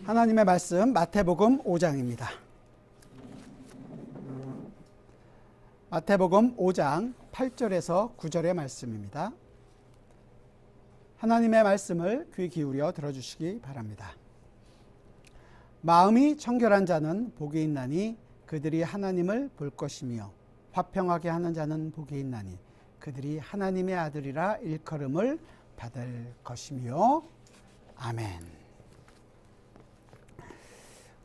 하나님의 말씀 마태복음 5장입니다. 마태복음 5장 8절에서 9절의 말씀입니다. 하나님의 말씀을 귀 기울여 들어주시기 바랍니다. 마음이 청결한 자는 복이 있나니 그들이 하나님을 볼 것이며 화평하게 하는 자는 복이 있나니 그들이 하나님의 아들이라 일컬음을 받을 것이며 아멘.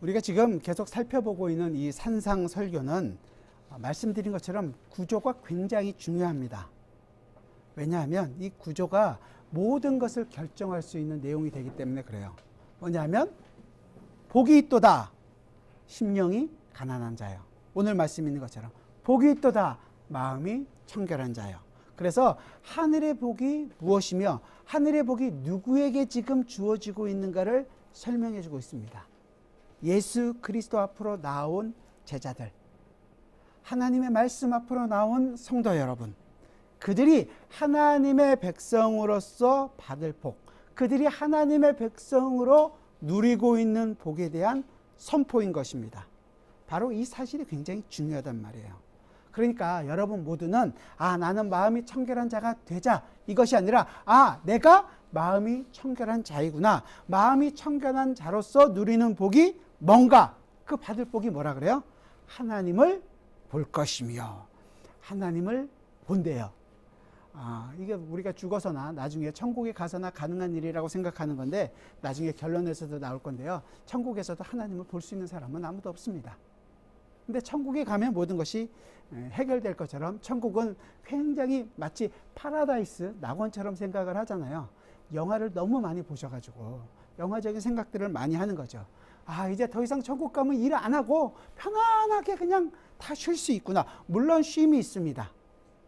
우리가 지금 계속 살펴보고 있는 이 산상설교는 말씀드린 것처럼 구조가 굉장히 중요합니다. 왜냐하면 이 구조가 모든 것을 결정할 수 있는 내용이 되기 때문에 그래요. 뭐냐면 복이 있도다 심령이 가난한 자요. 오늘 말씀 있는 것처럼 복이 있도다 마음이 청결한 자요. 그래서 하늘의 복이 무엇이며 하늘의 복이 누구에게 지금 주어지고 있는가를 설명해 주고 있습니다. 예수 그리스도 앞으로 나온 제자들, 하나님의 말씀 앞으로 나온 성도 여러분, 그들이 하나님의 백성으로서 받을 복, 그들이 하나님의 백성으로 누리고 있는 복에 대한 선포인 것입니다. 바로 이 사실이 굉장히 중요하단 말이에요. 그러니까 여러분 모두는 나는 마음이 청결한 자가 되자 이것이 아니라 내가 마음이 청결한 자이구나, 마음이 청결한 자로서 누리는 복이 뭔가, 그 받을 복이 뭐라 그래요? 하나님을 볼 것이며 하나님을 본대요. 이게 우리가 죽어서나 나중에 천국에 가서나 가능한 일이라고 생각하는 건데 나중에 결론에서도 나올 건데요. 천국에서도 하나님을 볼 수 있는 사람은 아무도 없습니다. 근데 천국에 가면 모든 것이 해결될 것처럼 천국은 굉장히 마치 파라다이스 낙원처럼 생각을 하잖아요. 영화를 너무 많이 보셔가지고 영화적인 생각들을 많이 하는 거죠. 이제 더 이상 천국 가면 일 안 하고 편안하게 그냥 다 쉴 수 있구나. 물론 쉼이 있습니다.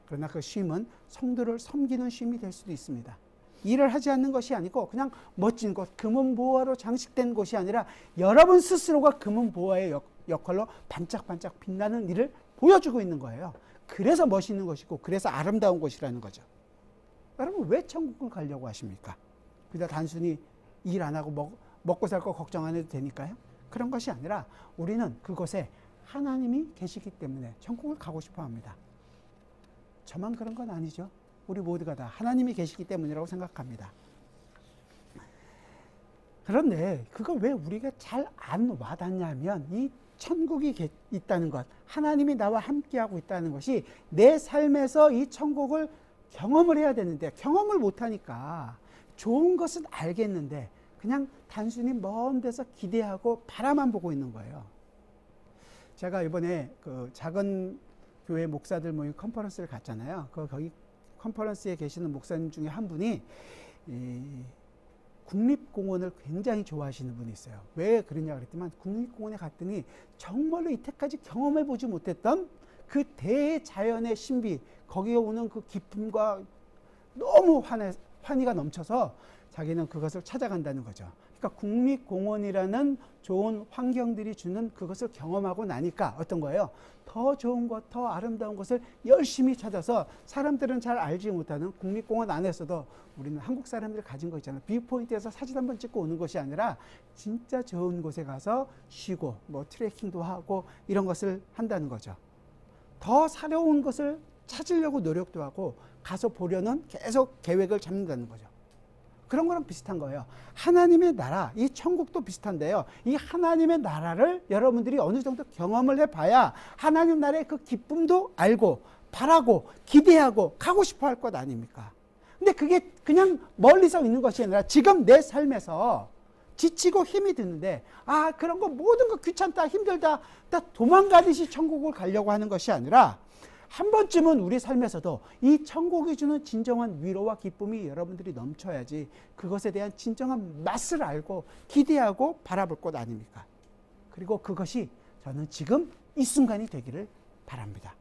그러나 그 쉼은 성도를 섬기는 쉼이 될 수도 있습니다. 일을 하지 않는 것이 아니고 그냥 멋진 곳, 금은보화로 장식된 곳이 아니라 여러분 스스로가 금은보화의 역할로 반짝반짝 빛나는 일을 보여주고 있는 거예요. 그래서 멋있는 것이고 그래서 아름다운 곳이라는 거죠. 여러분 왜 천국을 가려고 하십니까? 그냥 단순히 일 안 하고 먹고 살 거 걱정 안 해도 되니까요? 그런 것이 아니라 우리는 그곳에 하나님이 계시기 때문에 천국을 가고 싶어 합니다. 저만 그런 건 아니죠. 우리 모두가 다 하나님이 계시기 때문이라고 생각합니다. 그런데 그걸 왜 우리가 잘 안 와닿냐면 이 천국이 있다는 것, 하나님이 나와 함께하고 있다는 것이 내 삶에서 이 천국을 경험을 해야 되는데 경험을 못하니까 좋은 것은 알겠는데 그냥 단순히 먼 데서 기대하고 바라만 보고 있는 거예요. 제가 이번에 그 작은 교회 목사들 모임 컨퍼런스를 갔잖아요. 거기 컨퍼런스에 계시는 목사님 중에 한 분이 국립공원을 굉장히 좋아하시는 분이 있어요. 왜 그러냐 그랬더니 국립공원에 갔더니 정말로 이때까지 경험해보지 못했던 그 대자연의 신비, 거기에 오는 그 기쁨과 너무 환희가 넘쳐서 자기는 그것을 찾아간다는 거죠. 그러니까 국립공원이라는 좋은 환경들이 주는 그것을 경험하고 나니까 어떤 거예요? 더 좋은 것, 더 아름다운 것을 열심히 찾아서 사람들은 잘 알지 못하는 국립공원 안에서도 우리는 한국 사람들이 가진 거 있잖아요. 뷰포인트에서 사진 한번 찍고 오는 것이 아니라 진짜 좋은 곳에 가서 쉬고 트레킹도 하고 이런 것을 한다는 거죠. 더 새로운 것을 찾으려고 노력도 하고 가서 보려는 계속 계획을 잡는다는 거죠. 그런 거랑 비슷한 거예요. 하나님의 나라, 이 천국도 비슷한데요. 이 하나님의 나라를 여러분들이 어느 정도 경험을 해봐야 하나님 나라의 그 기쁨도 알고 바라고 기대하고 가고 싶어 할 것 아닙니까? 근데 그게 그냥 멀리서 있는 것이 아니라 지금 내 삶에서 지치고 힘이 드는데 그런 거 모든 거 귀찮다 힘들다 다 도망가듯이 천국을 가려고 하는 것이 아니라 한 번쯤은 우리 삶에서도 이 천국이 주는 진정한 위로와 기쁨이 여러분들이 넘쳐야지 그것에 대한 진정한 맛을 알고 기대하고 바라볼 것 아닙니까? 그리고 그것이 저는 지금 이 순간이 되기를 바랍니다.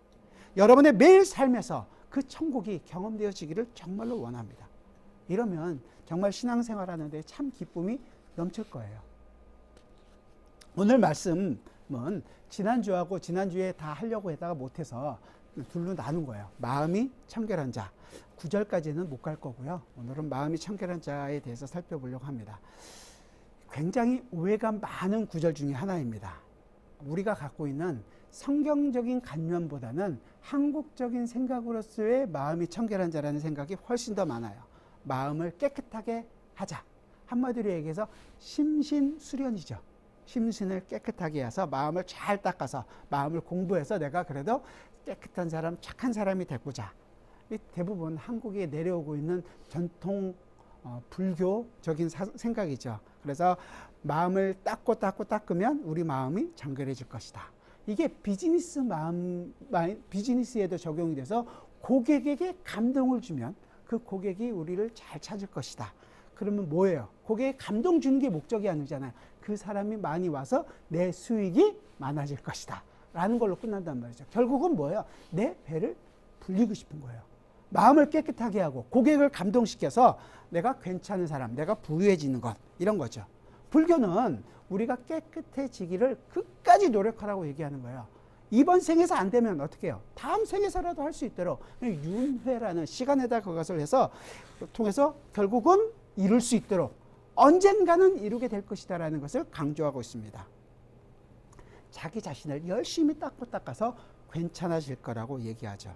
여러분의 매일 삶에서 그 천국이 경험되어지기를 정말로 원합니다. 이러면 정말 신앙생활 하는데 참 기쁨이 넘칠 거예요. 오늘 말씀은 지난주하고 지난주에 다 하려고 했다가 못해서 둘로 나눈 거예요. 마음이 청결한 자. 9절까지는 못 갈 거고요. 오늘은 마음이 청결한 자에 대해서 살펴보려고 합니다. 굉장히 오해가 많은 구절 중에 하나입니다. 우리가 갖고 있는 성경적인 관념보다는 한국적인 생각으로서의 마음이 청결한 자라는 생각이 훨씬 더 많아요. 마음을 깨끗하게 하자. 한마디로 얘기해서 심신수련이죠. 심신을 깨끗하게 해서 마음을 잘 닦아서 마음을 공부해서 내가 그래도 깨끗한 사람, 착한 사람이 되고자. 대부분 한국에 내려오고 있는 전통 불교적인 생각이죠. 그래서 마음을 닦으면 우리 마음이 정결해질 것이다. 이게 비즈니스에도 적용이 돼서 고객에게 감동을 주면 그 고객이 우리를 잘 찾을 것이다. 그러면 뭐예요? 고객에 감동 주는 게 목적이 아니잖아요. 그 사람이 많이 와서 내 수익이 많아질 것이다. 라는 걸로 끝난단 말이죠. 결국은 뭐예요? 내 배를 불리고 싶은 거예요. 마음을 깨끗하게 하고 고객을 감동시켜서 내가 괜찮은 사람, 내가 부유해지는 것, 이런 거죠. 불교는 우리가 깨끗해지기를 끝까지 노력하라고 얘기하는 거예요. 이번 생에서 안 되면 어떻게 해요? 다음 생에서라도 할 수 있도록 윤회라는 시간에다 그것을 해서 통해서 결국은 이룰 수 있도록 언젠가는 이루게 될 것이다라는 것을 강조하고 있습니다. 자기 자신을 열심히 닦아서 괜찮아질 거라고 얘기하죠.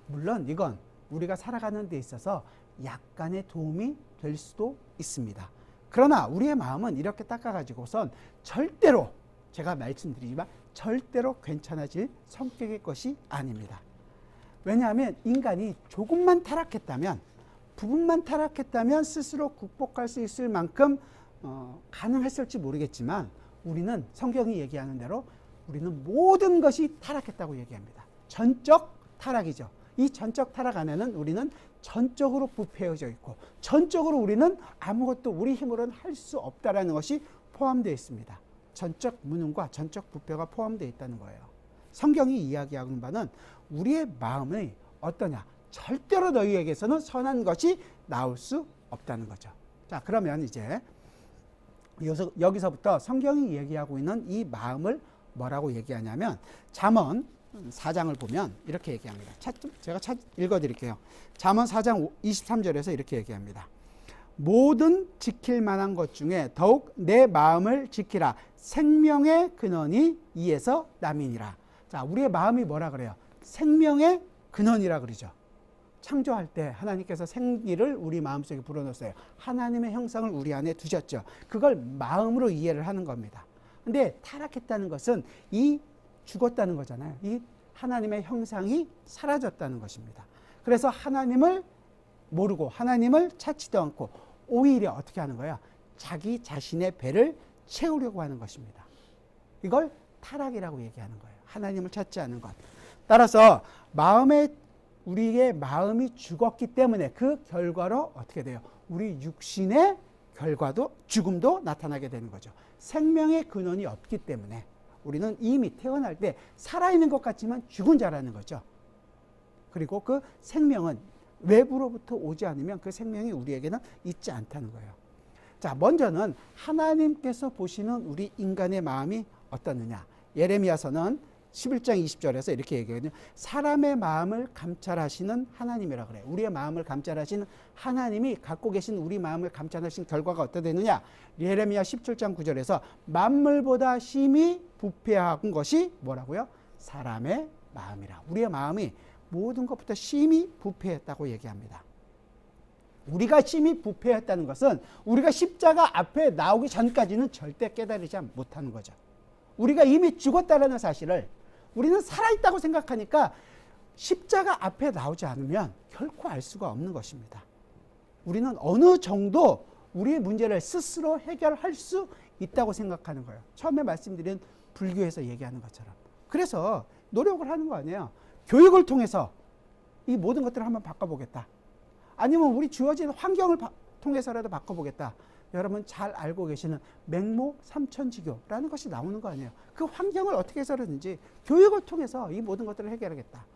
물론 이건 우리가 살아가는 데 있어서 약간의 도움이 될 수도 있습니다. 그러나 우리의 마음은 이렇게 닦아가지고선 절대로, 제가 말씀드리지만 절대로 괜찮아질 성격의 것이 아닙니다. 왜냐하면 인간이 조금만 타락했다면, 부분만 타락했다면 스스로 극복할 수 있을 만큼 가능했을지 모르겠지만 우리는 성경이 얘기하는 대로 우리는 모든 것이 타락했다고 얘기합니다. 전적 타락이죠. 이 전적 타락 안에는 우리는 전적으로 부패해져 있고 전적으로 우리는 아무것도 우리 힘으로는 할 수 없다라는 것이 포함되어 있습니다. 전적 무능과 전적 부패가 포함되어 있다는 거예요. 성경이 이야기하는 바는 우리의 마음이 어떠냐? 절대로 너희에게서는 선한 것이 나올 수 없다는 거죠. 자, 그러면 이제 여기서부터 성경이 얘기하고 있는 이 마음을 뭐라고 얘기하냐면 잠언 4장을 보면 이렇게 얘기합니다. 제가 읽어드릴게요. 잠언 4장 23절에서 이렇게 얘기합니다. 모든 지킬 만한 것 중에 더욱 내 마음을 지키라. 생명의 근원이 이에서 남이니라. 자, 우리의 마음이 뭐라 그래요? 생명의 근원이라 그러죠. 창조할 때 하나님께서 생기를 우리 마음속에 불어넣었어요. 하나님의 형상을 우리 안에 두셨죠. 그걸 마음으로 이해를 하는 겁니다. 근데 타락했다는 것은 이 죽었다는 거잖아요. 이 하나님의 형상이 사라졌다는 것입니다. 그래서 하나님을 모르고 하나님을 찾지도 않고 오히려 어떻게 하는 거예요? 자기 자신의 배를 채우려고 하는 것입니다. 이걸 타락이라고 얘기하는 거예요. 하나님을 찾지 않는 것. 따라서 우리의 마음이 죽었기 때문에 그 결과로 어떻게 돼요? 우리 육신의 결과도 죽음도 나타나게 되는 거죠. 생명의 근원이 없기 때문에 우리는 이미 태어날 때 살아있는 것 같지만 죽은 자라는 거죠. 그리고 그 생명은 외부로부터 오지 않으면 그 생명이 우리에게는 있지 않다는 거예요. 자, 먼저는 하나님께서 보시는 우리 인간의 마음이 어떻느냐. 예레미야서는 11장 20절에서 이렇게 얘기하거든요. 사람의 마음을 감찰하시는 하나님이라 그래요. 우리의 마음을 감찰하시는 하나님이 갖고 계신 우리 마음을 감찰하신 결과가 어떻게 되느냐. 예레미야 17장 9절에서 만물보다 심히 부패한 것이 뭐라고요? 사람의 마음이라. 우리의 마음이 모든 것부터 심히 부패했다고 얘기합니다. 우리가 심히 부패했다는 것은 우리가 십자가 앞에 나오기 전까지는 절대 깨달으지 못하는 거죠. 우리가 이미 죽었다는 사실을 우리는 살아있다고 생각하니까 십자가 앞에 나오지 않으면 결코 알 수가 없는 것입니다. 우리는 어느 정도 우리의 문제를 스스로 해결할 수 있다고 생각하는 거예요. 처음에 말씀드린 불교에서 얘기하는 것처럼. 그래서 노력을 하는 거 아니에요. 교육을 통해서 이 모든 것들을 한번 바꿔보겠다. 아니면 우리 주어진 환경을 통해서라도 바꿔보겠다. 여러분 잘 알고 계시는 맹모 삼천지교라는 것이 나오는 거 아니에요. 그 환경을 어떻게 해서든지 교육을 통해서 이 모든 것들을 해결하겠다.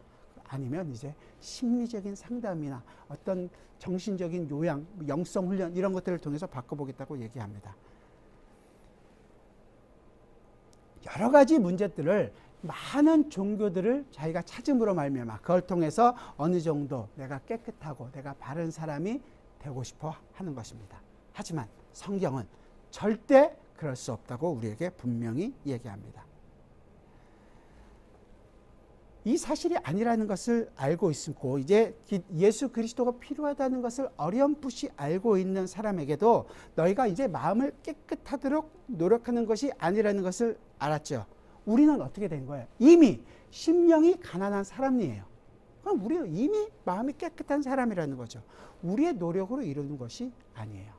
아니면 이제 심리적인 상담이나 어떤 정신적인 요양, 영성 훈련 이런 것들을 통해서 바꿔보겠다고 얘기합니다. 여러 가지 문제들을 많은 종교들을 자기가 찾음으로 말미암아 그걸 통해서 어느 정도 내가 깨끗하고 내가 바른 사람이 되고 싶어 하는 것입니다. 하지만 성경은 절대 그럴 수 없다고 우리에게 분명히 얘기합니다. 이 사실이 아니라는 것을 알고 있고 이제 예수 그리스도가 필요하다는 것을 어렴풋이 알고 있는 사람에게도 너희가 이제 마음을 깨끗하도록 노력하는 것이 아니라는 것을 알았죠. 우리는 어떻게 된 거예요? 이미 심령이 가난한 사람이에요. 그럼 우리는 이미 마음이 깨끗한 사람이라는 거죠. 우리의 노력으로 이루는 것이 아니에요.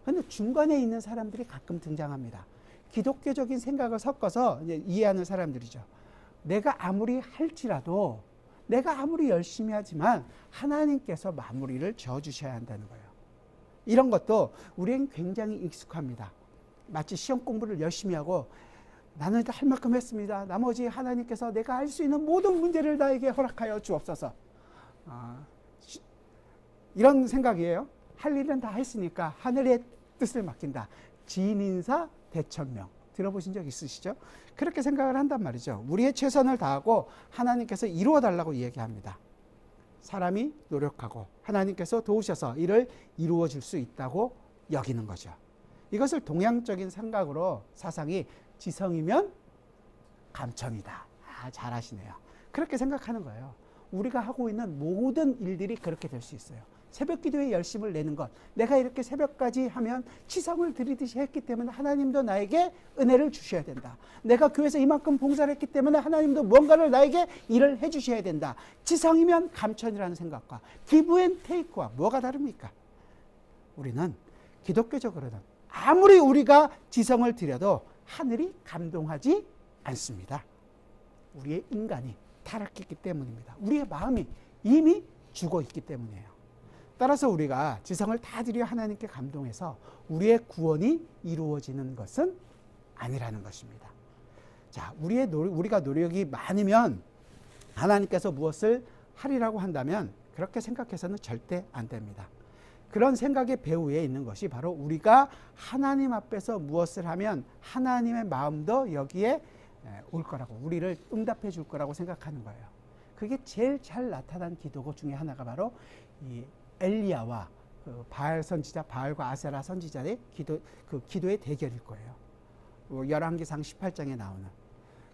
그런데 중간에 있는 사람들이 가끔 등장합니다. 기독교적인 생각을 섞어서 이제 이해하는 사람들이죠. 내가 아무리 할지라도 내가 아무리 열심히 하지만 하나님께서 마무리를 지어주셔야 한다는 거예요. 이런 것도 우리는 굉장히 익숙합니다. 마치 시험 공부를 열심히 하고 나는 할 만큼 했습니다. 나머지 하나님께서 내가 할 수 있는 모든 문제를 나에게 허락하여 주옵소서. 이런 생각이에요. 할 일은 다 했으니까 하늘의 뜻을 맡긴다. 지인인사 대천명. 들어보신 적 있으시죠? 그렇게 생각을 한단 말이죠. 우리의 최선을 다하고 하나님께서 이루어 달라고 얘기합니다. 사람이 노력하고 하나님께서 도우셔서 이를 이루어 줄 수 있다고 여기는 거죠. 이것을 동양적인 생각으로 사상이 지성이면 감천이다. 잘하시네요. 그렇게 생각하는 거예요. 우리가 하고 있는 모든 일들이 그렇게 될 수 있어요. 새벽 기도에 열심을 내는 것, 내가 이렇게 새벽까지 하면 치성을 드리듯이 했기 때문에 하나님도 나에게 은혜를 주셔야 된다. 내가 교회에서 이만큼 봉사를 했기 때문에 하나님도 뭔가를 나에게 일을 해주셔야 된다. 지성이면 감천이라는 생각과 기브 앤 테이크와 뭐가 다릅니까? 우리는 기독교적으로는 아무리 우리가 지성을 드려도 하늘이 감동하지 않습니다. 우리의 인간이 타락했기 때문입니다. 우리의 마음이 이미 죽어 있기 때문이에요. 따라서 우리가 지성을 다 드려 하나님께 감동해서 우리의 구원이 이루어지는 것은 아니라는 것입니다. 자, 우리가 노력이 많으면 하나님께서 무엇을 하리라고 한다면 그렇게 생각해서는 절대 안 됩니다. 그런 생각의 배후에 있는 것이 바로 우리가 하나님 앞에서 무엇을 하면 하나님의 마음도 여기에 올 거라고, 우리를 응답해 줄 거라고 생각하는 거예요. 그게 제일 잘 나타난 기도 중에 하나가 바로 이 엘리야와 그 바알 선지자, 바알과 아세라 선지자의 기도의 대결일 거예요. 열왕기상 18장에 나오는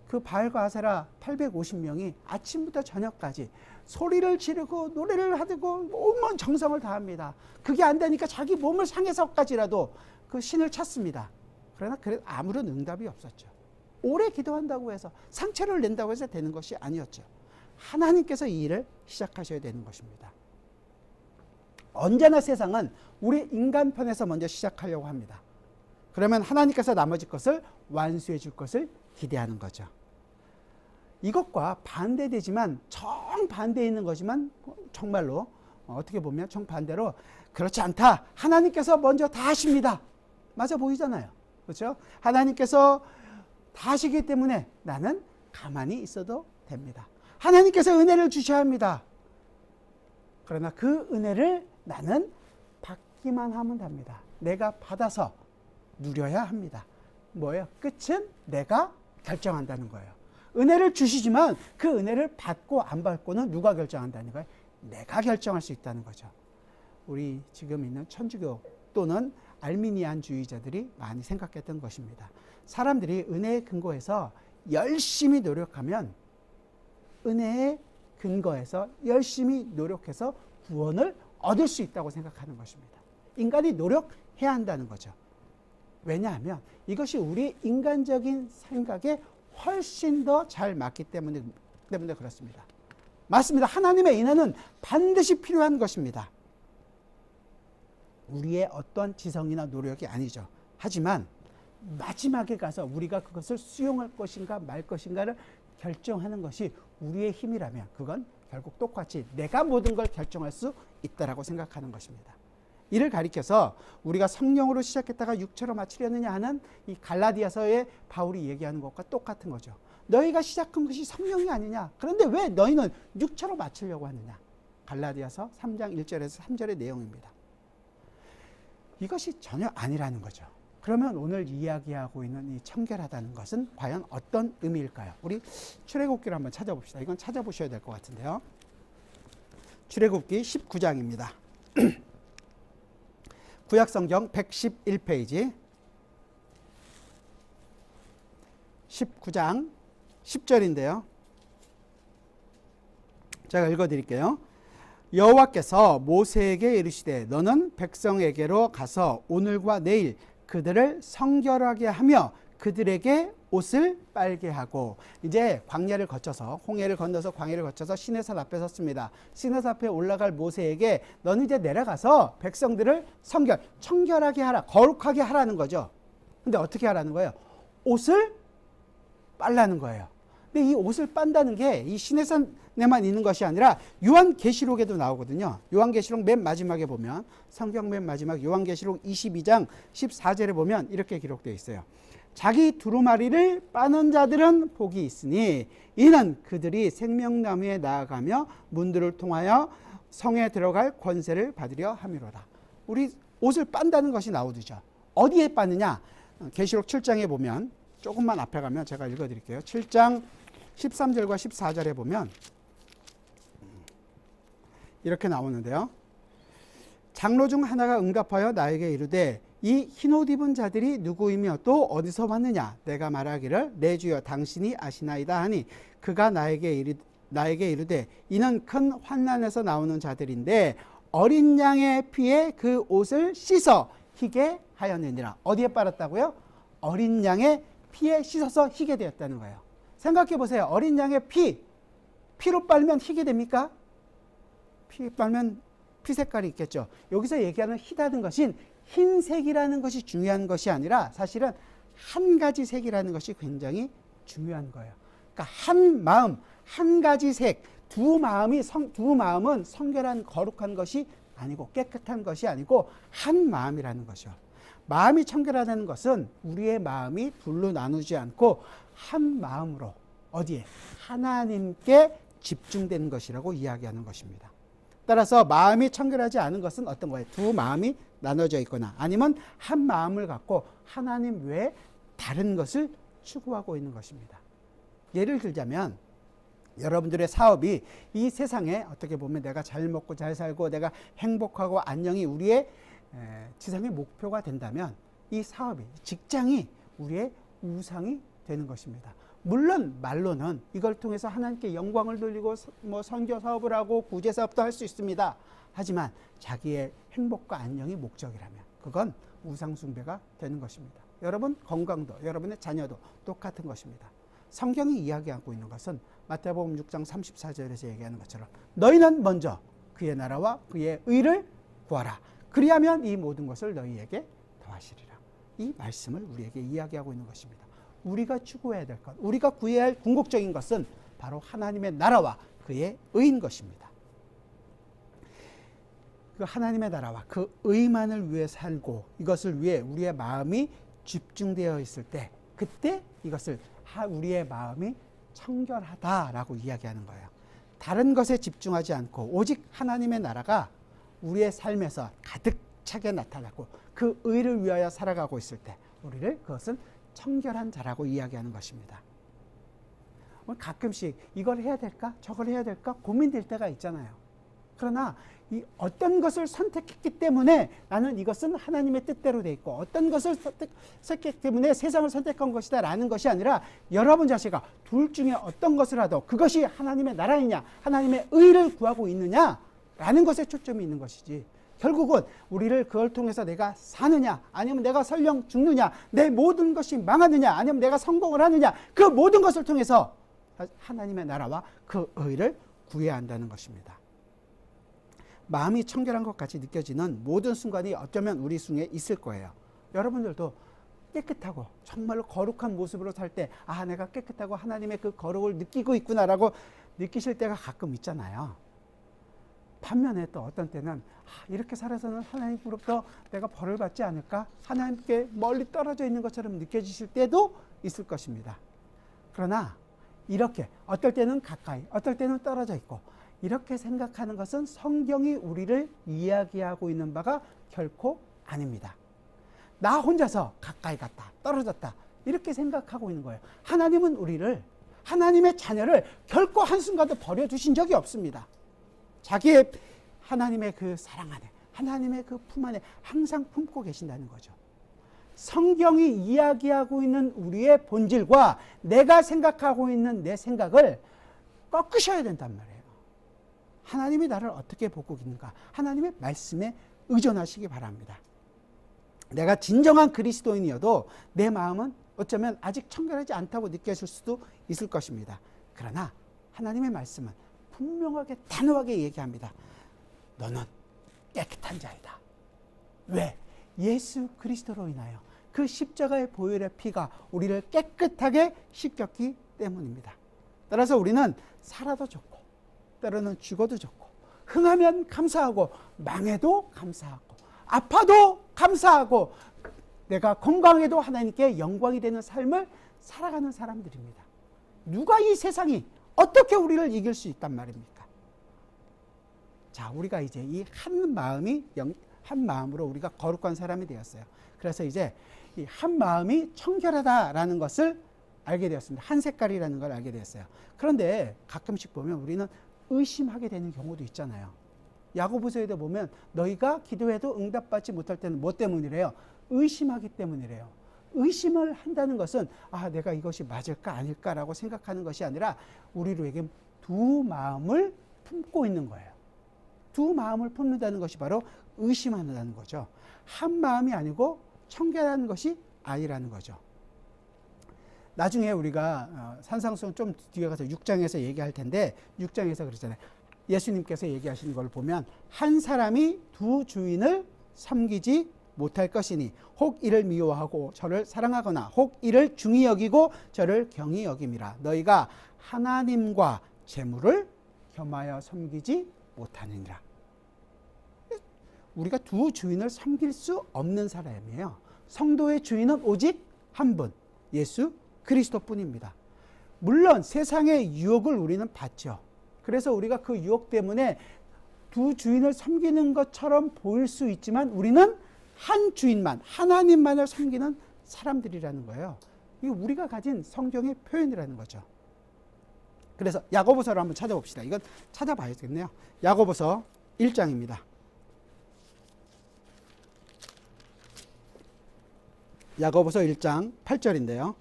그 바알과 아세라 850명이 아침부터 저녁까지 소리를 지르고 노래를 하고 온몸 정성을 다합니다. 그게 안 되니까 자기 몸을 상해서까지라도 그 신을 찾습니다. 그러나 아무런 응답이 없었죠. 오래 기도한다고 해서 상처를 낸다고 해서 되는 것이 아니었죠. 하나님께서 이 일을 시작하셔야 되는 것입니다. 언제나 세상은 우리 인간 편에서 먼저 시작하려고 합니다. 그러면 하나님께서 나머지 것을 완수해 줄 것을 기대하는 거죠. 이것과 반대되지만 정반대에 있는 거지만 정말로 어떻게 보면 정반대로 그렇지 않다. 하나님께서 먼저 다 하십니다. 맞아 보이잖아요. 그렇죠? 하나님께서 다 하시기 때문에 나는 가만히 있어도 됩니다. 하나님께서 은혜를 주셔야 합니다. 그러나 그 은혜를 나는 받기만 하면 됩니다. 내가 받아서 누려야 합니다. 뭐예요? 끝은 내가 결정한다는 거예요. 은혜를 주시지만 그 은혜를 받고 안 받고는 누가 결정한다는 거예요? 내가 결정할 수 있다는 거죠. 우리 지금 있는 천주교 또는 알미니안주의자들이 많이 생각했던 것입니다. 사람들이 은혜의 근거에서 열심히 노력하면 은혜의 근거에서 열심히 노력해서 구원을 얻을 수 있다고 생각하는 것입니다. 인간이 노력해야 한다는 거죠. 왜냐하면 이것이 우리 인간적인 생각에 훨씬 더 잘 맞기 때문에 그렇습니다. 맞습니다. 하나님의 은혜는 반드시 필요한 것입니다. 우리의 어떤 지성이나 노력이 아니죠. 하지만 마지막에 가서 우리가 그것을 수용할 것인가 말 것인가를 결정하는 것이 우리의 힘이라면 그건 결국 똑같이 내가 모든 걸 결정할 수 있다라고 생각하는 것입니다. 이를 가리켜서 우리가 성령으로 시작했다가 육체로 마치려느냐 하는 이 갈라디아서에 바울이 얘기하는 것과 똑같은 거죠. 너희가 시작한 것이 성령이 아니냐. 그런데 왜 너희는 육체로 마치려고 하느냐. 갈라디아서 3장 1절에서 3절의 내용입니다. 이것이 전혀 아니라는 거죠. 그러면 오늘 이야기하고 있는 이 청결하다는 것은 과연 어떤 의미일까요? 우리 출애굽기를 한번 찾아봅시다. 이건 찾아보셔야 될 것 같은데요. 출애굽기 19장입니다. 구약성경 111페이지 19장 10절인데요. 제가 읽어드릴게요. 여호와께서 모세에게 이르시되 너는 백성에게로 가서 오늘과 내일 그들을 성결하게 하며 그들에게 옷을 빨게 하고, 이제 광야를 거쳐서 홍해를 건너서 광야를 거쳐서 시내산 앞에 섰습니다. 시내산 앞에 올라갈 모세에게 너는 이제 내려가서 백성들을 청결하게 하라, 거룩하게 하라는 거죠. 근데 어떻게 하라는 거예요? 옷을 빨라는 거예요. 근데 이 옷을 빤다는 게 이 시내산에만 있는 것이 아니라 요한계시록에도 나오거든요. 요한계시록 맨 마지막에 보면, 성경 맨 마지막 요한계시록 22장 14절에 보면 이렇게 기록되어 있어요. 자기 두루마리를 빠는 자들은 복이 있으니 이는 그들이 생명나무에 나아가며 문들을 통하여 성에 들어갈 권세를 받으려 함이로다. 우리 옷을 빤다는 것이 나오죠. 어디에 빠느냐? 계시록 7장에 보면, 조금만 앞에 가면 제가 읽어드릴게요. 7장 13절과 14절에 보면 이렇게 나오는데요. 장로 중 하나가 응답하여 나에게 이르되 이 흰옷 입은 자들이 누구이며 또 어디서 왔느냐? 내가 말하기를 내 주여 당신이 아시나이다 하니 그가 나에게 이르되 이는 큰 환난에서 나오는 자들인데 어린 양의 피에 그 옷을 씻어 희게 하였느니라. 어디에 빨았다고요? 어린 양의 피에 씻어서 희게 되었다는 거예요. 생각해 보세요. 어린 양의 피로 빨면 희게 됩니까? 피 빨면 피 색깔이 있겠죠. 여기서 얘기하는 희다는 것은 흰색이라는 것이 중요한 것이 아니라 사실은 한 가지 색이라는 것이 굉장히 중요한 거예요. 그러니까 한 마음, 한 가지 색, 두 마음은 성결한 거룩한 것이 아니고 깨끗한 것이 아니고 한 마음이라는 것이죠. 마음이 청결하다는 것은 우리의 마음이 둘로 나누지 않고 한 마음으로 어디에? 하나님께 집중되는 것이라고 이야기하는 것입니다. 따라서 마음이 청결하지 않은 것은 어떤 거예요? 두 마음이 나눠져 있거나 아니면 한 마음을 갖고 하나님 외에 다른 것을 추구하고 있는 것입니다. 예를 들자면 여러분들의 사업이 이 세상에 어떻게 보면 내가 잘 먹고 잘 살고 내가 행복하고 안녕이 우리의 지상의 목표가 된다면 이 사업이, 직장이 우리의 우상이 되는 것입니다. 물론 말로는 이걸 통해서 하나님께 영광을 돌리고 뭐 선교 사업을 하고 구제 사업도 할 수 있습니다. 하지만 자기의 행복과 안녕이 목적이라면 그건 우상 숭배가 되는 것입니다. 여러분 건강도, 여러분의 자녀도 똑같은 것입니다. 성경이 이야기하고 있는 것은 마태복음 6장 34절에서 얘기하는 것처럼 너희는 먼저 그의 나라와 그의 의를 구하라. 그리하면 이 모든 것을 너희에게 더하시리라. 이 말씀을 우리에게 이야기하고 있는 것입니다. 우리가 추구해야 될 것, 우리가 구해야 할 궁극적인 것은 바로 하나님의 나라와 그의 의인 것입니다. 그 하나님의 나라와 그 의만을 위해 살고 이것을 위해 우리의 마음이 집중되어 있을 때 그때 이것을 우리의 마음이 청결하다라고 이야기하는 거예요. 다른 것에 집중하지 않고 오직 하나님의 나라가 우리의 삶에서 가득 차게 나타나고 그 의를 위하여 살아가고 있을 때 우리를 그것은 청결한 자라고 이야기하는 것입니다. 가끔씩 이걸 해야 될까 저걸 해야 될까 고민될 때가 있잖아요. 그러나 이 어떤 것을 선택했기 때문에 나는 이것은 하나님의 뜻대로 돼 있고 어떤 것을 선택했기 때문에 세상을 선택한 것이다 라는 것이 아니라 여러분 자체가 둘 중에 어떤 것을 하도 그것이 하나님의 나라이냐 하나님의 의를 구하고 있느냐 라는 것에 초점이 있는 것이지, 결국은 우리를 그걸 통해서 내가 사느냐 아니면 내가 설령 죽느냐 내 모든 것이 망하느냐 아니면 내가 성공을 하느냐 그 모든 것을 통해서 하나님의 나라와 그 의를 구해야 한다는 것입니다. 마음이 청결한 것 같이 느껴지는 모든 순간이 어쩌면 우리 중에 있을 거예요. 여러분들도 깨끗하고 정말로 거룩한 모습으로 살 때 아 내가 깨끗하고 하나님의 그 거룩을 느끼고 있구나라고 느끼실 때가 가끔 있잖아요. 반면에 또 어떤 때는 이렇게 살아서는 하나님으로부터 내가 벌을 받지 않을까? 하나님께 멀리 떨어져 있는 것처럼 느껴지실 때도 있을 것입니다. 그러나 이렇게 어떨 때는 가까이 어떨 때는 떨어져 있고 이렇게 생각하는 것은 성경이 우리를 이야기하고 있는 바가 결코 아닙니다. 나 혼자서 가까이 갔다 떨어졌다 이렇게 생각하고 있는 거예요. 하나님은 우리를, 하나님의 자녀를 결코 한순간도 버려두신 적이 없습니다. 자기의 하나님의 그 사랑 안에, 하나님의 그 품 안에 항상 품고 계신다는 거죠. 성경이 이야기하고 있는 우리의 본질과 내가 생각하고 있는 내 생각을 꺾으셔야 된단 말이에요. 하나님이 나를 어떻게 보고 있는가? 하나님의 말씀에 의존하시기 바랍니다. 내가 진정한 그리스도인이어도 내 마음은 어쩌면 아직 청결하지 않다고 느껴질 수도 있을 것입니다. 그러나 하나님의 말씀은 분명하게 단호하게 얘기합니다. 너는 깨끗한 자이다. 왜? 예수 그리스도로 인하여 그 십자가의 보혈의 피가 우리를 깨끗하게 씻겼기 때문입니다. 따라서 우리는 살아도 좋고 때로는 죽어도 좋고 흥하면 감사하고 망해도 감사하고 아파도 감사하고 내가 건강해도 하나님께 영광이 되는 삶을 살아가는 사람들입니다. 누가 이 세상이 어떻게 우리를 이길 수 있단 말입니까? 자, 우리가 이제 이 한 마음으로 우리가 거룩한 사람이 되었어요. 그래서 이제 이 한 마음이 청결하다라는 것을 알게 되었습니다. 한 색깔이라는 걸 알게 되었어요. 그런데 가끔씩 보면 우리는 의심하게 되는 경우도 있잖아요. 야고보서에도 보면 너희가 기도해도 응답받지 못할 때는 뭐 때문이래요? 의심하기 때문이래요. 의심을 한다는 것은 내가 이것이 맞을까 아닐까라고 생각하는 것이 아니라 우리에게 두 마음을 품고 있는 거예요. 두 마음을 품는다는 것이 바로 의심한다는 거죠. 한 마음이 아니고 청결한 것이 아니라는 거죠. 나중에 우리가 산상수훈 좀 뒤에 가서 6장에서 얘기할 텐데 6장에서 그러잖아요. 예수님께서 얘기하시는 걸 보면 한 사람이 두 주인을 섬기지 못할 것이니 혹 이를 미워하고 저를 사랑하거나 혹 이를 중히 여기고 저를 경히 여김이라. 너희가 하나님과 재물을 겸하여 섬기지 못하느니라. 우리가 두 주인을 섬길 수 없는 사람이에요. 성도의 주인은 오직 한 분, 예수 그리스도뿐입니다. 물론 세상의 유혹을 우리는 받죠. 그래서 우리가 그 유혹 때문에 두 주인을 섬기는 것처럼 보일 수 있지만 우리는 한 주인만, 하나님만을 섬기는 사람들이라는 거예요. 이게 우리가 가진 성경의 표현이라는 거죠. 그래서 야고보서를 한번 찾아봅시다. 이건 찾아봐야겠네요. 야고보서 1장입니다. 야고보서 1장 8절인데요.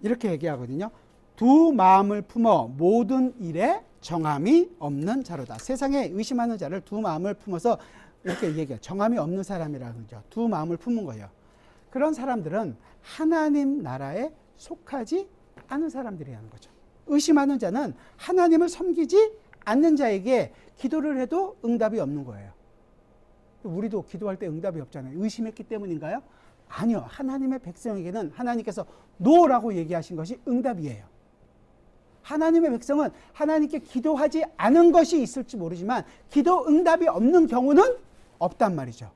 이렇게 얘기하거든요. 두 마음을 품어 모든 일에 정함이 없는 자로다. 세상에 의심하는 자를 두 마음을 품어서 이렇게 얘기해요. 정함이 없는 사람이라는 거죠. 두 마음을 품은 거예요. 그런 사람들은 하나님 나라에 속하지 않은 사람들이라는 거죠. 의심하는 자는 하나님을 섬기지 않는 자에게 기도를 해도 응답이 없는 거예요. 우리도 기도할 때 응답이 없잖아요. 의심했기 때문인가요? 아니요. 하나님의 백성에게는 하나님께서 노라고 얘기하신 것이 응답이에요. 하나님의 백성은 하나님께 기도하지 않은 것이 있을지 모르지만 기도 응답이 없는 경우는 없단 말이죠.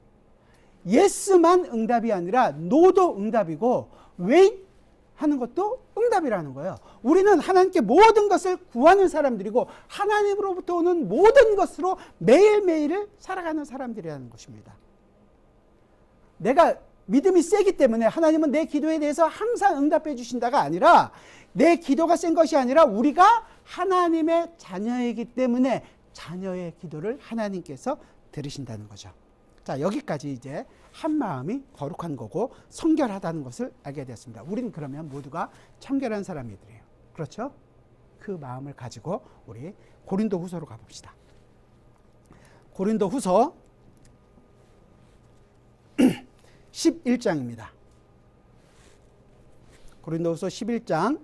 예스만 응답이 아니라 노도 응답이고 웨이 하는 것도 응답이라는 거예요. 우리는 하나님께 모든 것을 구하는 사람들이고 하나님으로부터 오는 모든 것으로 매일매일을 살아가는 사람들이라는 것입니다. 내가 믿음이 세기 때문에 하나님은 내 기도에 대해서 항상 응답해 주신다가 아니라 내 기도가 센 것이 아니라 우리가 하나님의 자녀이기 때문에 자녀의 기도를 하나님께서 들으신다는 거죠. 자, 여기까지 이제 한 마음이 거룩한 거고 성결하다는 것을 알게 되었습니다. 우리는 그러면 모두가 청결한 사람이들이에요. 그렇죠? 그 마음을 가지고 우리 고린도 후서로 가봅시다. 고린도 후서 11장입니다. 고린도 후서 11장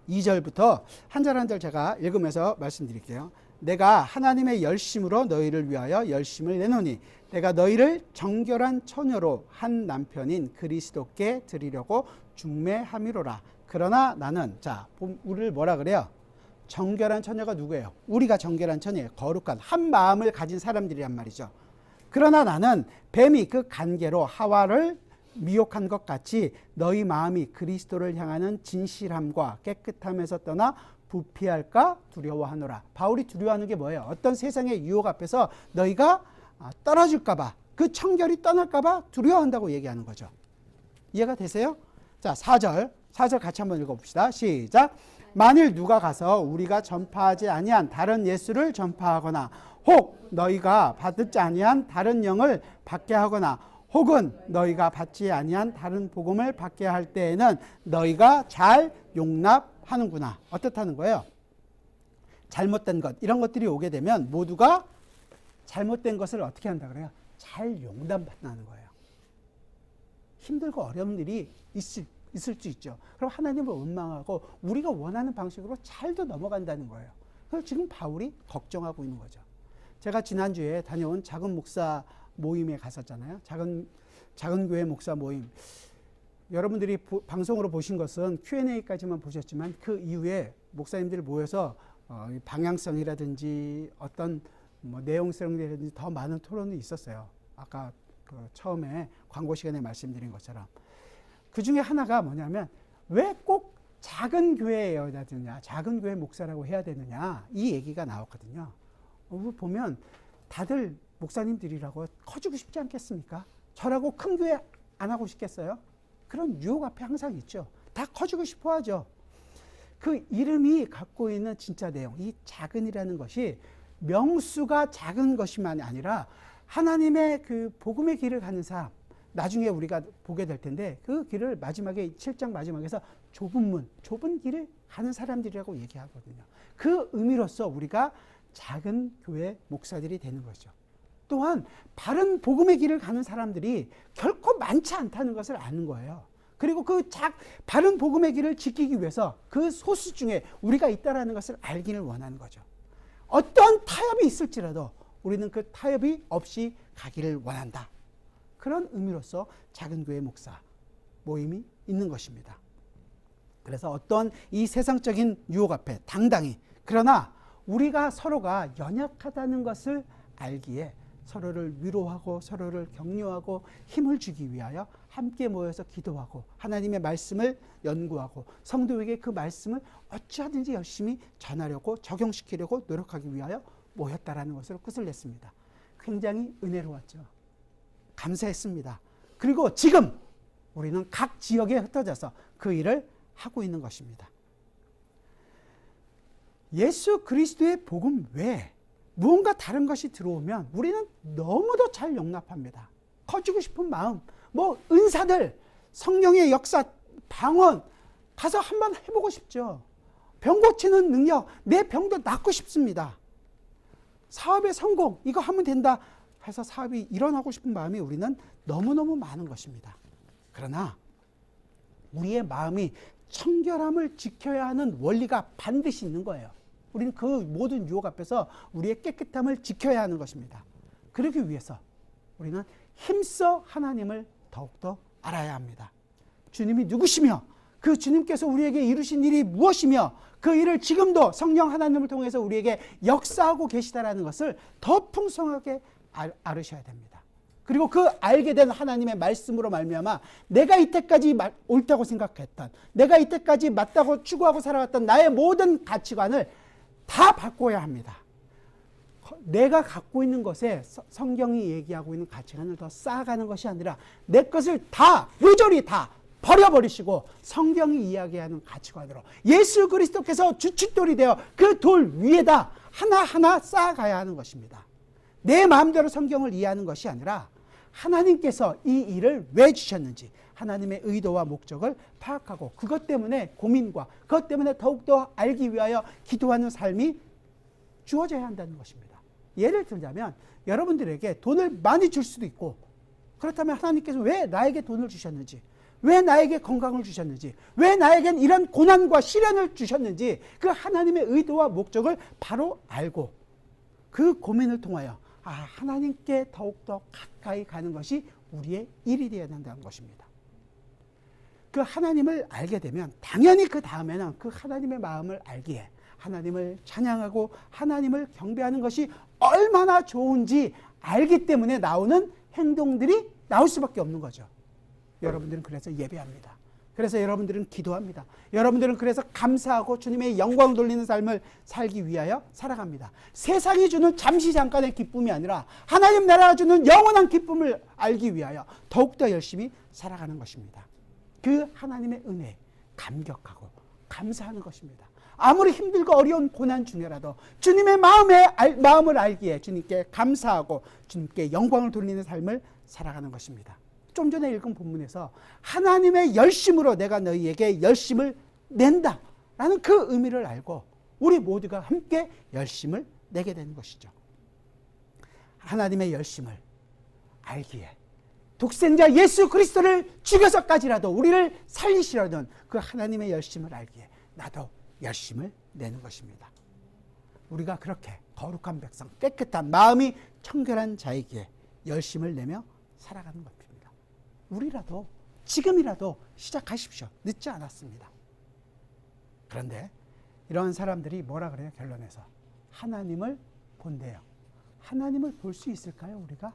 2절부터 한 절 한 절 제가 읽으면서 말씀드릴게요. 내가 하나님의 열심으로 너희를 위하여 열심을 내노니 내가 너희를 정결한 처녀로 한 남편인 그리스도께 드리려고 중매함이로라. 그러나 나는, 자, 우리를 뭐라 그래요? 정결한 처녀가 누구예요? 우리가 정결한 처녀예요. 거룩한 한 마음을 가진 사람들이란 말이죠. 그러나 나는 뱀이 그 간계로 하와를 미혹한 것 같이 너희 마음이 그리스도를 향하는 진실함과 깨끗함에서 떠나 부피할까 두려워하노라. 바울이 두려워하는 게 뭐예요? 어떤 세상의 유혹 앞에서 너희가 떨어질까 봐, 그 청결이 떠날까 봐 두려워한다고 얘기하는 거죠. 이해가 되세요? 자, 4절 같이 한번 읽어봅시다. 시작. 만일 누가 가서 우리가 전파하지 아니한 다른 예수를 전파하거나 혹 너희가 받지 아니한 다른 영을 받게 하거나 혹은 너희가 받지 아니한 다른 복음을 받게 할 때에는 너희가 잘 용납하는구나. 어떻다는 거예요? 잘못된 것, 이런 것들이 오게 되면 모두가 잘못된 것을 어떻게 한다 그래요? 잘 용납한다는 거예요. 힘들고 어려운 일이 있을 수 있죠. 그럼 하나님을 원망하고 우리가 원하는 방식으로 잘도 넘어간다는 거예요. 그래서 지금 바울이 걱정하고 있는 거죠. 제가 지난주에 다녀온 작은 목사 모임에 갔었잖아요. 작은 교회 목사 모임. 여러분들이 방송으로 보신 것은 Q&A까지만 보셨지만 그 이후에 목사님들이 모여서 방향성이라든지 어떤 내용성이라든지 더 많은 토론이 있었어요. 아까 처음에 광고 시간에 말씀드린 것처럼. 그 중에 하나가 뭐냐면 왜 꼭 작은 교회에 해야 되느냐, 작은 교회 목사라고 해야 되느냐, 이 얘기가 나왔거든요. 보면 다들 목사님들이라고 커지고 싶지 않겠습니까? 저라고 큰 교회 안 하고 싶겠어요? 그런 유혹 앞에 항상 있죠. 다 커지고 싶어 하죠. 그 이름이 갖고 있는 진짜 내용, 이 작은이라는 것이 명수가 작은 것이만이 아니라 하나님의 그 복음의 길을 가는 사람, 나중에 우리가 보게 될 텐데 그 길을 마지막에 7장 마지막에서 좁은 문, 좁은 길을 가는 사람들이라고 얘기하거든요. 그 의미로서 우리가 작은 교회 목사들이 되는 거죠. 또한 바른 복음의 길을 가는 사람들이 결코 많지 않다는 것을 아는 거예요. 그리고 그 바른 복음의 길을 지키기 위해서 그 소수 중에 우리가 있다는 것을 알기를 원하는 거죠. 어떤 타협이 있을지라도 우리는 그 타협이 없이 가기를 원한다. 그런 의미로서 작은 교회 목사 모임이 있는 것입니다. 그래서 어떤 이 세상적인 유혹 앞에 당당히, 그러나 우리가 서로가 연약하다는 것을 알기에 서로를 위로하고 서로를 격려하고 힘을 주기 위하여 함께 모여서 기도하고 하나님의 말씀을 연구하고 성도에게 그 말씀을 어찌하든지 열심히 전하려고 적용시키려고 노력하기 위하여 모였다라는 것으로 끝을 냈습니다. 굉장히 은혜로웠죠. 감사했습니다. 그리고 지금 우리는 각 지역에 흩어져서 그 일을 하고 있는 것입니다. 예수 그리스도의 복음 외에 무언가 다른 것이 들어오면 우리는 너무도 잘 용납합니다. 커지고 싶은 마음, 은사들, 성령의 역사, 방언 가서 한번 해보고 싶죠. 병 고치는 능력, 내 병도 낫고 싶습니다. 사업의 성공, 이거 하면 된다 해서 사업이 일어나고 싶은 마음이 우리는 너무너무 많은 것입니다. 그러나 우리의 마음이 청결함을 지켜야 하는 원리가 반드시 있는 거예요. 우리는 그 모든 유혹 앞에서 우리의 깨끗함을 지켜야 하는 것입니다. 그러기 위해서 우리는 힘써 하나님을 더욱더 알아야 합니다. 주님이 누구시며 그 주님께서 우리에게 이루신 일이 무엇이며 그 일을 지금도 성령 하나님을 통해서 우리에게 역사하고 계시다라는 것을 더 풍성하게 알으셔야 됩니다. 그리고 그 알게 된 하나님의 말씀으로 말미암아 내가 이때까지 옳다고 생각했던, 내가 이때까지 맞다고 추구하고 살아왔던 나의 모든 가치관을 다 바꿔야 합니다. 내가 갖고 있는 것에 성경이 얘기하고 있는 가치관을 더 쌓아가는 것이 아니라 내 것을 다 요절히 다 버려버리시고 성경이 이야기하는 가치관으로 예수 그리스도께서 주춧돌이 되어 그 돌 위에다 하나하나 쌓아가야 하는 것입니다. 내 마음대로 성경을 이해하는 것이 아니라 하나님께서 이 일을 왜 주셨는지 하나님의 의도와 목적을 파악하고 그것 때문에 고민과 그것 때문에 더욱더 알기 위하여 기도하는 삶이 주어져야 한다는 것입니다. 예를 들자면 여러분들에게 돈을 많이 줄 수도 있고, 그렇다면 하나님께서 왜 나에게 돈을 주셨는지, 왜 나에게 건강을 주셨는지, 왜 나에겐 이런 고난과 시련을 주셨는지 그 하나님의 의도와 목적을 바로 알고 그 고민을 통하여 하나님께 더욱더 가까이 가는 것이 우리의 일이 되어야 된다는 것입니다. 그 하나님을 알게 되면 당연히 그 다음에는 그 하나님의 마음을 알기에 하나님을 찬양하고 하나님을 경배하는 것이 얼마나 좋은지 알기 때문에 나오는 행동들이 나올 수밖에 없는 거죠. 여러분들은 그래서 예배합니다. 그래서 여러분들은 기도합니다. 여러분들은 그래서 감사하고 주님의 영광 돌리는 삶을 살기 위하여 살아갑니다. 세상이 주는 잠시 잠깐의 기쁨이 아니라 하나님 나라가 주는 영원한 기쁨을 알기 위하여 더욱더 열심히 살아가는 것입니다. 그 하나님의 은혜에 감격하고 감사하는 것입니다. 아무리 힘들고 어려운 고난 중에라도 주님의 마음을 알기에 주님께 감사하고 주님께 영광을 돌리는 삶을 살아가는 것입니다. 좀 전에 읽은 본문에서 하나님의 열심으로 내가 너희에게 열심을 낸다 라는 그 의미를 알고 우리 모두가 함께 열심을 내게 되는 것이죠. 하나님의 열심을 알기에 독생자 예수 그리스도를 죽여서까지라도 우리를 살리시려는 그 하나님의 열심을 알기에 나도 열심을 내는 것입니다. 우리가 그렇게 거룩한 백성, 깨끗한 마음이 청결한 자이기에 열심을 내며 살아가는 것입니다. 우리라도 지금이라도 시작하십시오. 늦지 않았습니다. 그런데 이러한 사람들이 뭐라 그래요? 결론에서 하나님을 본대요. 하나님을 볼 수 있을까요? 우리가?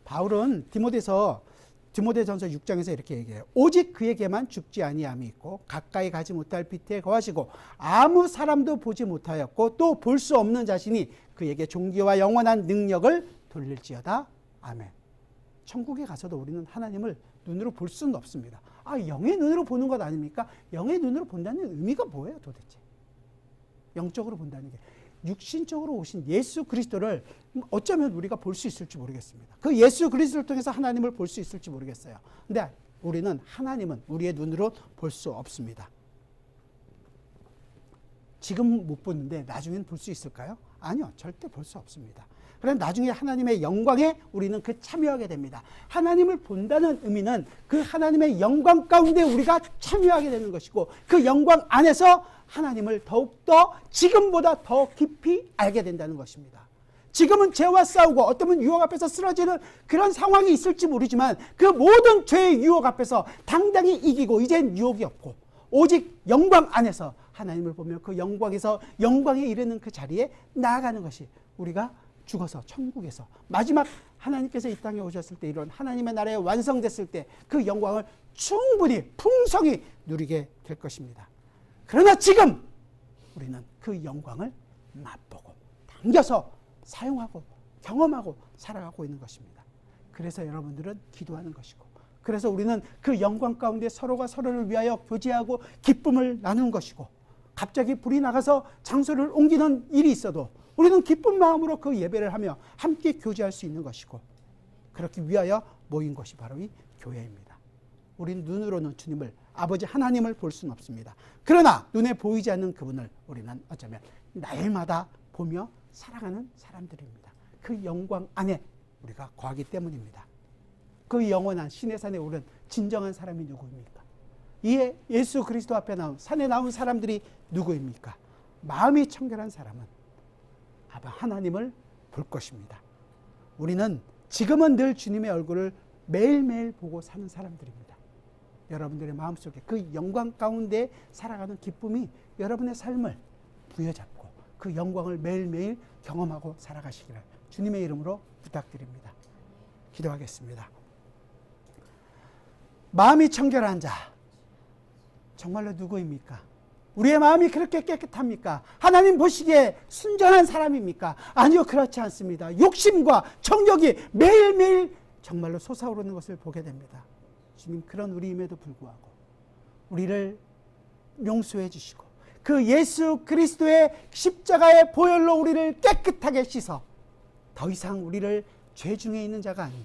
바울은 디모데전서 6장에서 이렇게 얘기해요. 오직 그에게만 죽지 아니함이 있고 가까이 가지 못할 빛에 거하시고 아무 사람도 보지 못하였고 또 볼 수 없는 자신이 그에게 존귀와 영원한 능력을 돌릴지어다. 아멘. 천국에 가서도 우리는 하나님을 눈으로 볼 수는 없습니다. 영의 눈으로 보는 것 아닙니까? 영의 눈으로 본다는 의미가 뭐예요 도대체? 영적으로 본다는 게. 육신적으로 오신 예수 그리스도를 어쩌면 우리가 볼 수 있을지 모르겠습니다. 그 예수 그리스도를 통해서 하나님을 볼 수 있을지 모르겠어요. 근데 우리는 하나님은 우리의 눈으로 볼 수 없습니다. 지금 못 보는데 나중엔 볼 수 있을까요? 아니요. 절대 볼 수 없습니다. 그럼 나중에 하나님의 영광에 우리는 그 참여하게 됩니다. 하나님을 본다는 의미는 그 하나님의 영광 가운데 우리가 참여하게 되는 것이고 그 영광 안에서 하나님을 더욱더 지금보다 더 깊이 알게 된다는 것입니다. 지금은 죄와 싸우고 어쩌면 유혹 앞에서 쓰러지는 그런 상황이 있을지 모르지만 그 모든 죄의 유혹 앞에서 당당히 이기고 이젠 유혹이 없고 오직 영광 안에서 하나님을 보며 그 영광에서 영광에 이르는 그 자리에 나아가는 것이 우리가 죽어서 천국에서 마지막 하나님께서 이 땅에 오셨을 때 이런 하나님의 나라에 완성됐을 때 그 영광을 충분히 풍성히 누리게 될 것입니다. 그러나 지금 우리는 그 영광을 맛보고 당겨서 사용하고 경험하고 살아가고 있는 것입니다. 그래서 여러분들은 기도하는 것이고 그래서 우리는 그 영광 가운데 서로가 서로를 위하여 교제하고 기쁨을 나누는 것이고 갑자기 불이 나가서 장소를 옮기는 일이 있어도 우리는 기쁜 마음으로 그 예배를 하며 함께 교제할 수 있는 것이고 그렇게 위하여 모인 것이 바로 이 교회입니다. 우린 눈으로는 주님을 아버지 하나님을 볼 수는 없습니다. 그러나 눈에 보이지 않는 그분을 우리는 어쩌면 날마다 보며 살아가는 사람들입니다. 그 영광 안에 우리가 거하기 때문입니다. 그 영원한 신의 산에 오른 진정한 사람이 누구입니까? 이에 예수 그리스도 앞에 나온 산에 나온 사람들이 누구입니까? 마음이 청결한 사람은 아마 하나님을 볼 것입니다. 우리는 지금은 늘 주님의 얼굴을 매일매일 보고 사는 사람들입니다. 여러분들의 마음속에 그 영광 가운데 살아가는 기쁨이 여러분의 삶을 부여잡고 그 영광을 매일매일 경험하고 살아가시기를 주님의 이름으로 부탁드립니다. 기도하겠습니다. 마음이 청결한 자 정말로 누구입니까? 우리의 마음이 그렇게 깨끗합니까? 하나님 보시기에 순전한 사람입니까? 아니요, 그렇지 않습니다. 욕심과 정욕이 매일매일 정말로 솟아오르는 것을 보게 됩니다. 주님, 그런 우리임에도 불구하고 우리를 용서해 주시고 그 예수 그리스도의 십자가의 보혈로 우리를 깨끗하게 씻어 더 이상 우리를 죄 중에 있는 자가 아닌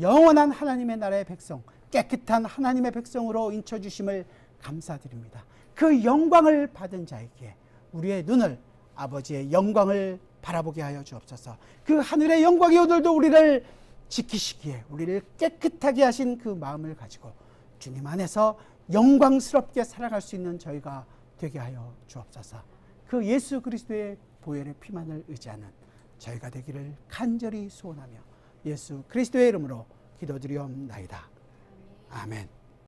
영원한 하나님의 나라의 백성, 깨끗한 하나님의 백성으로 인쳐주심을 감사드립니다. 그 영광을 받은 자에게 우리의 눈을 아버지의 영광을 바라보게 하여 주옵소서. 그 하늘의 영광이 오늘도 우리를 지키시기에 우리를 깨끗하게 하신 그 마음을 가지고 주님 안에서 영광스럽게 살아갈 수 있는 저희가 되게 하여 주옵소서. 그 예수 그리스도의 보혈의 피만을 의지하는 저희가 되기를 간절히 소원하며 예수 그리스도의 이름으로 기도드리옵나이다. 아멘.